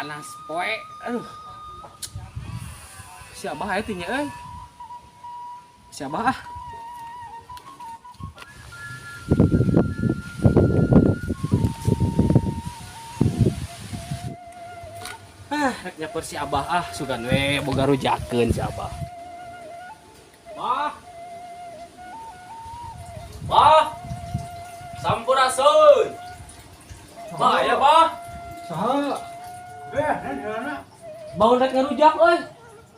panas poe. Aduh. Si Abah aya teh nya euy. Si Abah ah. Rek nyaper si Abah ah, sugan we boga rujakeun si Abah. Bah. Bah. Sampurasun. Bah, ya Bah. Saha? Nen heulana. Bangun rek ngarujak euy.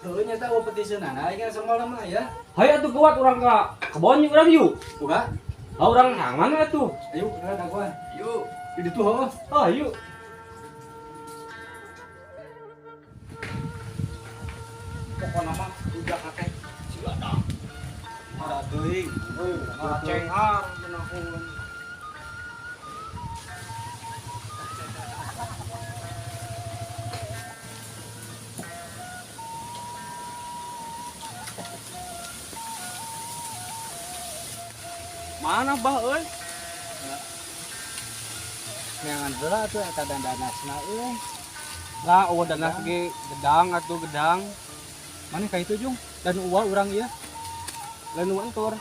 Heuh nya teh petiseunana aya sambal mah ya. Hayu atuh kuat urang ka kebon jeung urang yuk. Boga. Ah urang hangan atuh. Ayo kita daguan. Yuk. Di ditu heuh. Ah yuk. Pokona mah rujak teh sigada. Ada teuing. Heuh, Mara cenghar cenahun. Mana bah euy? Neangan heula atuh eta dandanasna euy. Lah eueuh danas ge gedang atuh gedang. Mana ka itu Jung? Dan uwa urang ieu. Lain wantur.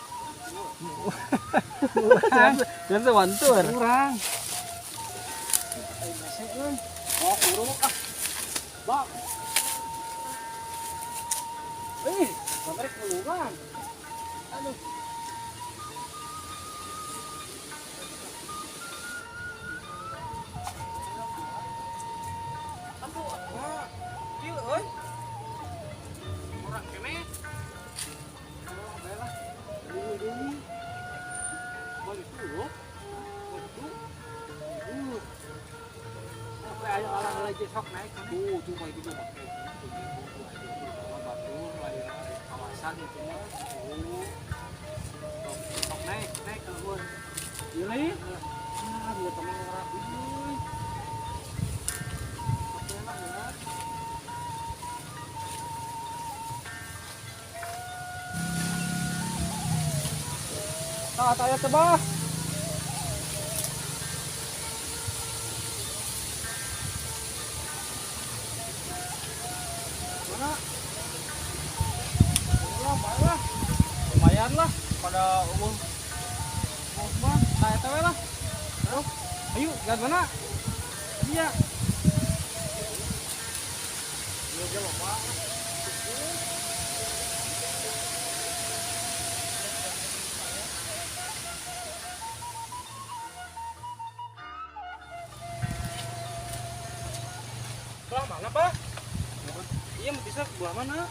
Dan wantur. Urang. Oh, urung ah. Bang. Sampai keluar. Aduh. Kieu euy. Urang kene. Baiklah. Ini. Balik dulu. Sampai ayo alang lagi sok naik. Cuma itu mah. Batu layar kawasan itu mah. Sok naik ke luar. Ini. Ah, dua teman orang ini. Taya tebah. Mana? Baiklah. Lumayan lah pada umum. Mah, taya tewe lah. Ayo, lihat mana? Iya. Iya, jauh banget. Belah mana, Pak? Iya, bisa belah mana?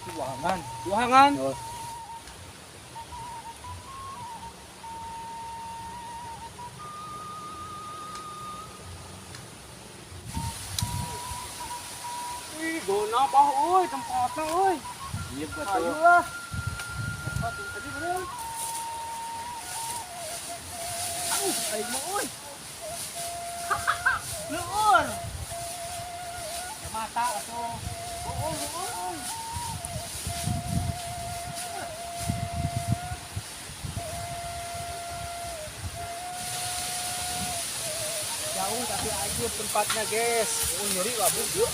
Buangan. Buahangan. Wih, gona apa, euy, tempatna euy. Iya Ayo betul. lah. Tempat yang tadi bener. Ayo mah euy. Leur. Ya mata atuh. Oh. Jauh tapi aja tempatnya, guys. Oh, nyeri labu dia.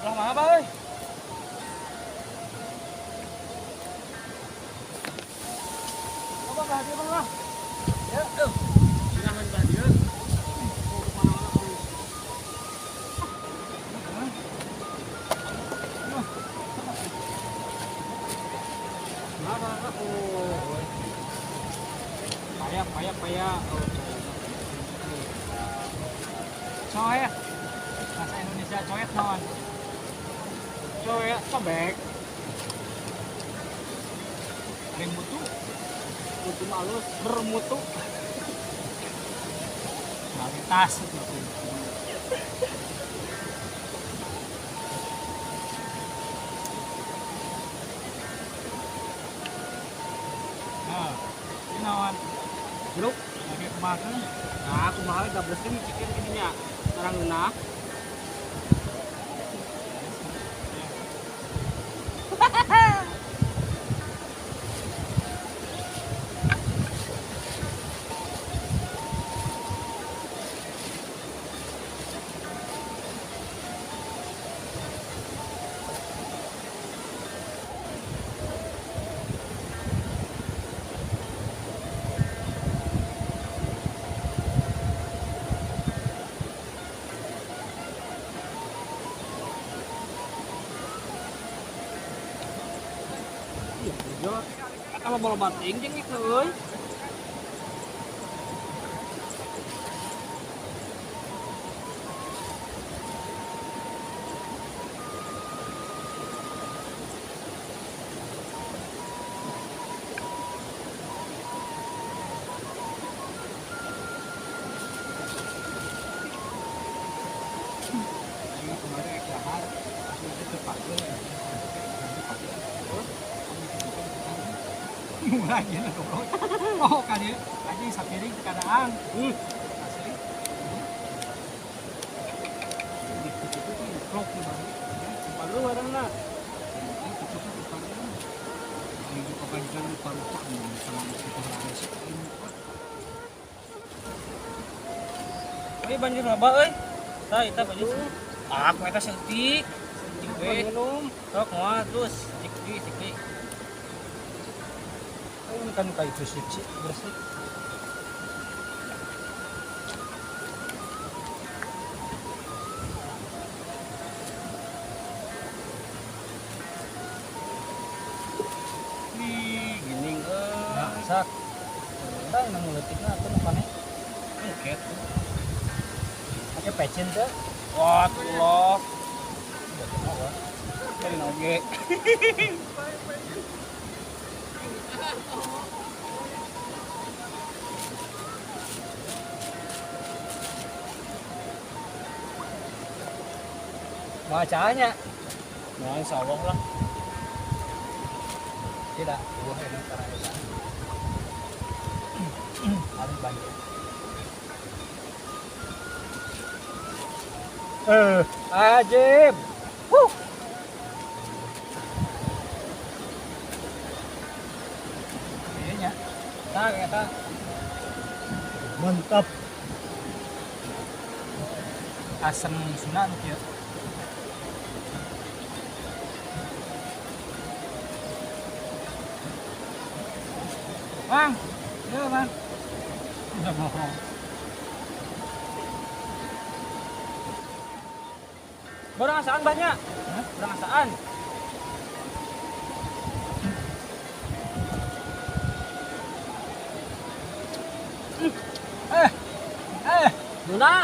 Belah mana, Bay? Coba ke hadiah, Bang lah. Ya, silakan ke hadiah. Mau kemana-mana, Bang. Payah. Coet. Bahasa Indonesia coet naon? Coet sobek. Ari mutu. Mutu halus, bermutu. Kualitas itu. Nah, ini naon? Jeruk lagi kemakan. Nah, aku mahal 12 kan cikin ininya. Sekarang enak. Iya, kalau mau bating jeung itu euy. Ini kemarin ekstrahan, itu terpakai. Mulai ya goblok. Oh kali aja sapiring keadaan. Asli. Blok nih bang. Baru ada nggak? Ini kebanyakan parutan sama kita harus ini. Ini banjir loba euy. Tah eta banjir. Ah, ku eta seutik. Minum. Sok moal terus cik. Ini kan kayak itu sih bersih. Ih, gini Nah, sak. Udah yang ngeletiknya atau nukane? Engket. Pakai pecin tuh. Wah, tuh loh. Dari noge. Bacanya Nah, insyaallah lah. tidak buah ini karena itu paling banyak. Ajib. Iya, tak. Mantap. Asam sunan ya. Bang. Iya, Bang. Udah bohong. Berangasaan banyak. Berangasaan. Duna.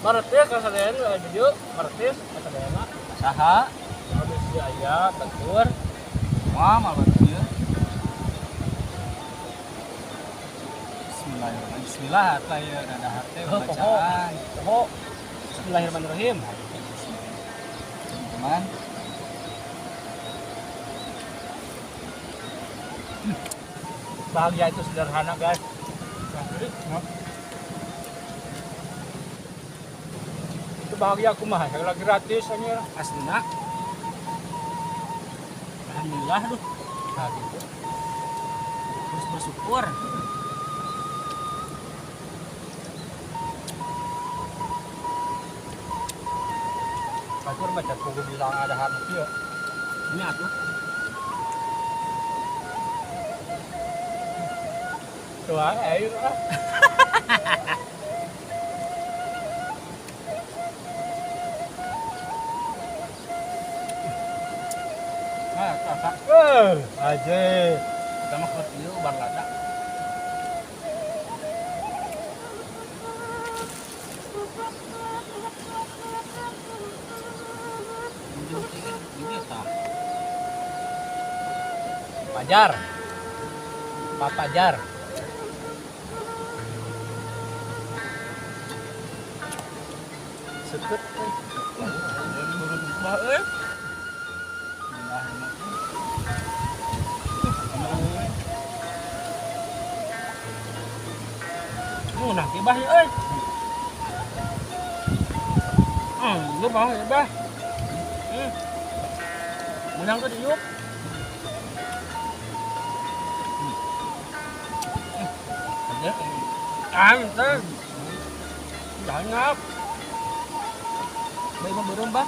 Martis kasadean video, martis kasadean. Saha? Habis dia aya batur. Wah, malah dia. Bismillahirrahmanirrahim. Bismillah atau ya ada hati bacaan. Poho. Bismillahirrahmanirrahim. Teman. Bahagia itu sederhana, guys. Itu bahagia aku mah, yang lagi gratis aja. Aslinya Alhamdulillah tuh. nah gitu. Terus bersyukur. Batur baca buku bilang ada harus ya. Ini atuh. Tuh air ah. Nah, kakak. Aja. Kita mah keur ieu bar lada. Pajar. Pak Pajar. Seket. Bah euy. Nah ke bah euy. Lu mau ya bah. Menang ke diuk. Teh. Jangan ngap. Baik mau berubah.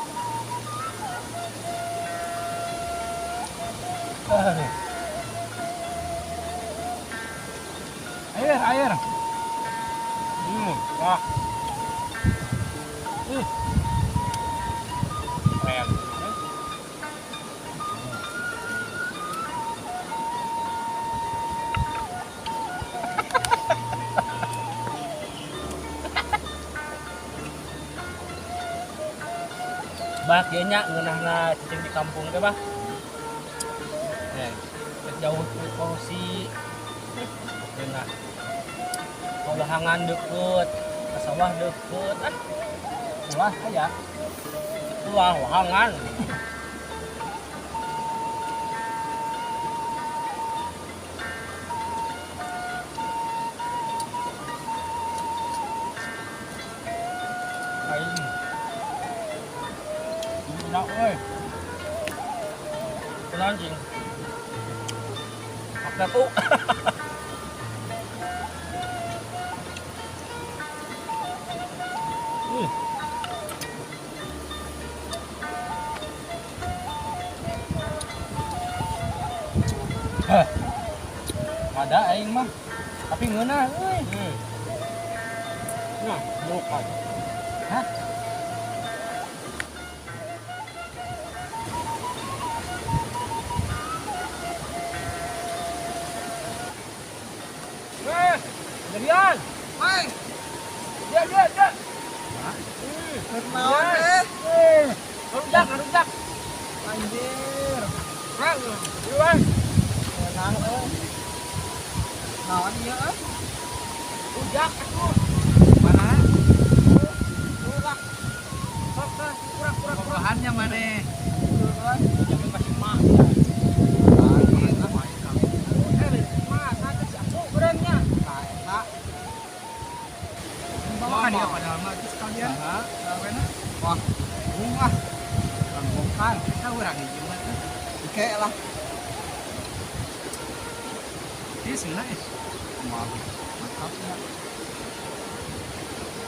Air. Wah. Keren. Bah kayaknya ngeunahna cicing di kampung teh bah. Jauh ke polusi. Enak. Kawahangan deket, ke sawah deket. Wah, aya. Wahangan. Aing. Enak euy. Tenang cing. Apa tuh? Ada aing mah. Tapi ngeunah euy. Nah, bukan. Hah? Jadian. Hai, Dia. kenaon teh? Rujak. Anjir. Rang. Iwan. Tenang euy. Naon ieu euy? Rujak atuh. Mana? Kurang. Kurang. Bahannya mana? Jangan kasih mak. Bawa dia padahal mah geus kalian. Wah, bunga. Bongkar, kita urang hiji mah teh. Oke lah. Ieu seunah mantap ya.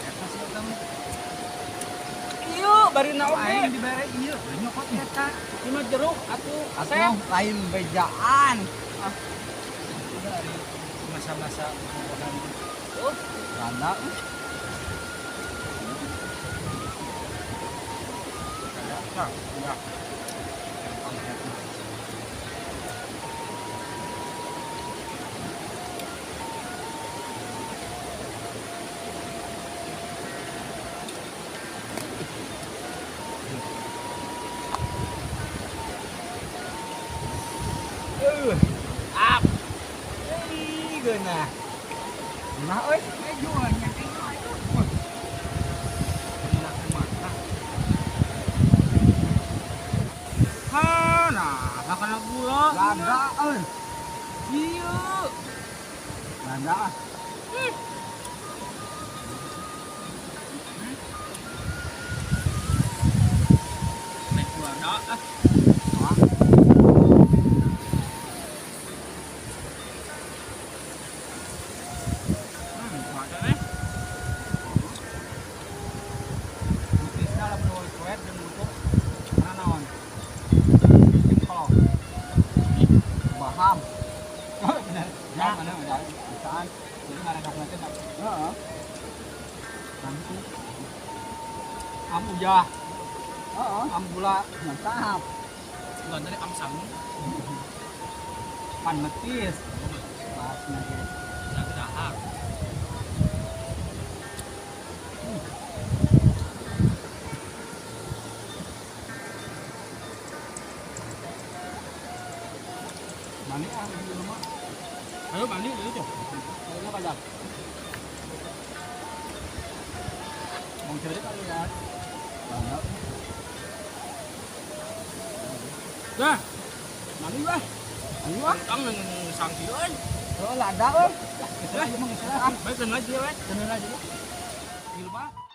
Eta sih eta mah. Iya, bari naon Aing ge? dibere ieu, nyokot eta. Cuma jeruk atuh asep. Atuh lain bejaan. Udah ari masa-masa bukan Oh, Randa. ya. ap. Geunah. Nah euy, Jualnya Nah, makan gula. Randa euy. Iya. Randa. Naik gula dah. Paham. Ya, mana udah bisaan. Jadi ngarang nanti tak. Heeh. Nanti am ujah, Heeh. am gula, Mantap. Bukan dari amsang. pan metis. Pas nanti. Lagi dahar. Mani cerita kalian. Banyak. Dah, Nani bah. Nani bah. ang nang sanksi doon. Oh, lada oh. Kita aja mau ngeser. Baik, kenal aja, weh. Kenal aja. Gila, Pak.